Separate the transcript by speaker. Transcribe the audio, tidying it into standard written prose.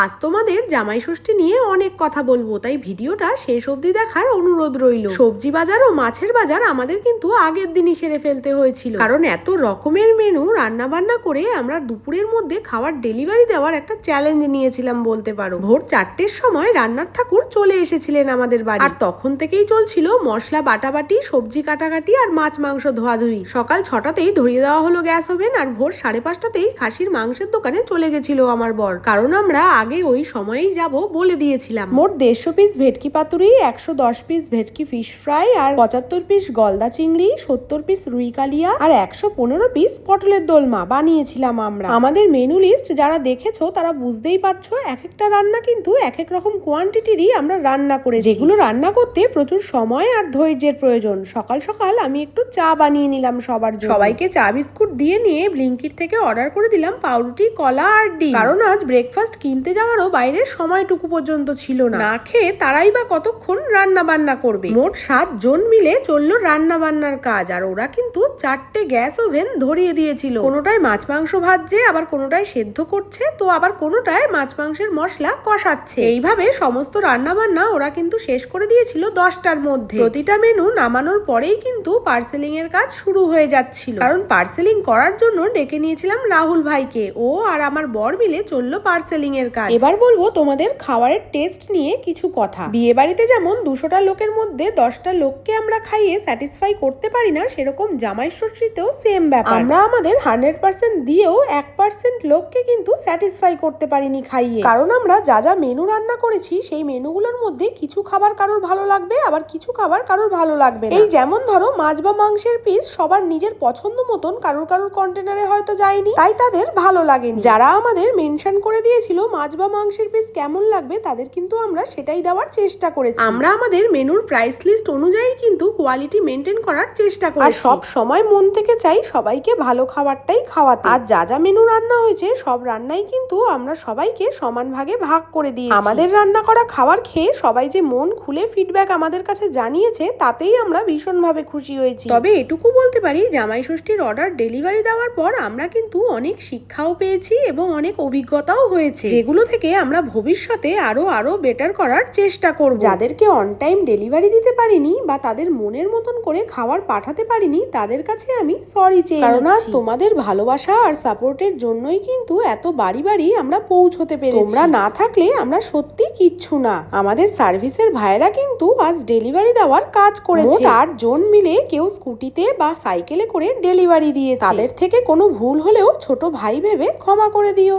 Speaker 1: আজ তোমাদের জামাই ষষ্ঠী নিয়ে অনেক কথা বলবো, তাই ভিডিওটা শেষ অবধি দেখার অনুরোধ রইল। সবজি বাজার ও মাছের বাজার আমাদের কিন্তু আগের দিনই সেরে ফেলতে হয়েছিল, কারণ এত রকমের মেনু রান্না বান্না করে আমরা দুপুরের মধ্যে খাবার ডেলিভারি দেওয়ার একটা চ্যালেঞ্জ নিয়েছিলাম বলতে পারো। ভোর 4টের সময় রান্নার ঠাকুর চলে এসেছিলেন আমাদের বাড়ি, আর তখন থেকেই চলছিল মশলা বাটাবাটি, সবজি কাটাকাটি আর মাছ মাংস ধোয়াধুয়ি। সকাল 6টাতেই ধরিয়ে দেওয়া হলো গ্যাস ওভেন, আর ভোর 5:30টাতেই খাসির মাংসের দোকানে চলে গেছিল আমার বর, কারণ আমরা আগে ওই সময়েই যাব বলে দিয়েছিলাম। মোট 150 পিস ভেটকি পাতুরি, 110 পিস ভেটকি ফিশ ফ্রাই, আর 75 পিস গলদা চিংড়ি, 70 পিস রুই কালিয়া আর 115 পিস পটলের দোলমা বানিয়েছিলাম আমরা। আমাদের মেনু লিস্ট যারা দেখেছো তারা বুঝতেই পারছো, এক একটা রান্না কিন্তু এক এক রকম কোয়ান্টিটিরই আমরা রান্না করেছি, যেগুলো রান্না করতে প্রচুর সময় আর ধৈর্যের প্রয়োজন। সকাল সকাল আমি একটু চা বানিয়ে নিলাম সবার জন্য, সবাইকে চা বিস্কুট দিয়ে নিয়ে ব্লিঙ্কিট থেকে অর্ডার করে দিলাম পাউরুটি, কলা আর ডিম, কারণ আজ ব্রেকফাস্ট কিনতে যাওয়ারও বাইরে সময়টুকু পর্যন্ত ছিল না। না খেয়ে তারাই বা কতক্ষণ রান্না বান্না করবে। মোট 7 জন মিলে চললো রান্না বান্নার কাজ, আর ওরা কিন্তু 4টে গ্যাস ওভেন ধরিয়ে দিয়েছিল। কোনোটায় মাছ মাংস ভাজছে, আবার কোনোটায় সেদ্ধ করছে, তো আবার কোনোটায় মাছ মাংসের মশলা কষাচ্ছে। এইভাবে সমস্ত রান্না বান্না ওরা কিন্তু শেষ করে দিয়েছিল 10টার মধ্যে। প্রতিটা মেনু নামানোর পরেই কিন্তু পার্সেলিং এর কাজ শুরু হয়ে যাচ্ছিল, কারণ পার্সেলিং করার জন্য ডেকে নিয়েছিলাম রাহুল ভাইকে। ও আর আমার বর মিলে চললো পার্সেলিং এর কাজ। এবার বলবো তোমাদের খাবারের টেস্ট নিয়ে কিছু কথা। বিয়ে বাড়িতে যেমন 200টা লোকের মধ্যে 10টা লোককে আমরা খাইয়ে স্যাটিসফাই করতে পারি না, সেরকম জামাই ষষ্ঠীতেও সেম ব্যাপার। আমরা আমাদের 100% দিয়েও 1% লোককে কিন্তু স্যাটিসফাই করতে পারিনি খাইয়ে, কারণ আমরা যা যা মেনু রান্না করেছি সেই মেনুগুলোর মধ্যে কিছু খাবার কারোর ভালো লাগবে, আবার কিছু খাবার কারোর ভালো লাগবে না। এই যেমন ধরো মাছ বা মাংসের পিস সবার নিজের পছন্দ মতন কারোর কন্টেনারে হয়তো যায়নি, তাই তাদের ভালো লাগেনি। যারা আমাদের মেনশন করে দিয়েছিল মাছ বা মাংসের পিস কেমন লাগবে, তাদের কিন্তু আমরা সেটাই দেওয়ার চেষ্টা করেছি। আমরা আমাদের মেনুর প্রাইস লিস্ট অনুযায়ী কিন্তু কোয়ালিটি মেনটেন করার চেষ্টা করি, আর সব সময় মন থেকে চাই সবাইকে ভালো খাবারটাই খাওয়াতে। আর যা যা মেনু রান্না হয়েছে সব রান্নাই কিন্তু আমরা সবাইকে সমান ভাগে ভাগ করে দিয়েছি। আমাদের রান্না করা খাবার খেয়ে সবাই যে মন খুলে ফিডব্যাক আমাদের কাছে জানিয়েছে, তাতেই আমরা ভীষণভাবে খুশি হয়েছি। তবে এটুকু বলতে পারি, জামাই ষষ্ঠীর অর্ডার ডেলিভারি দেওয়ার পর আমরা কিন্তু অনেক শিক্ষাও পেয়েছি এবং অনেক অভিজ্ঞতাও হয়েছে, যেগুলো থেকে আমরা ভবিষ্যতে আরো বেটার করার চেষ্টা করব। যাদেরকে অন টাইম ডেলিভারি দিতে পারিনি বা তাদের মনের মতন করে খাবার পাঠাতে পারিনি, তাদের কাছে আমি সরি চাই, কারণ আজ তোমাদের ভালোবাসা আর সাপোর্টের জন্যই কিন্তু এত বাড়ি বাড়ি আমরা পৌঁছতে পেরেছি। তোমরা না থাকলে আমরা সত্যি কিচ্ছু না। আমাদের সার্ভিসের ভাইরা কিন্তু আজ ডেলিভারি দেওয়ার কাজ করেছে। 8 জন মিলে কেউ স্কুটিতে বা সাইকেলে করে ডেলিভারি দিয়েছে। তাদের থেকে কোনো ভুল হলেও ছোট ভাই ভেবে ক্ষমা করে দিও।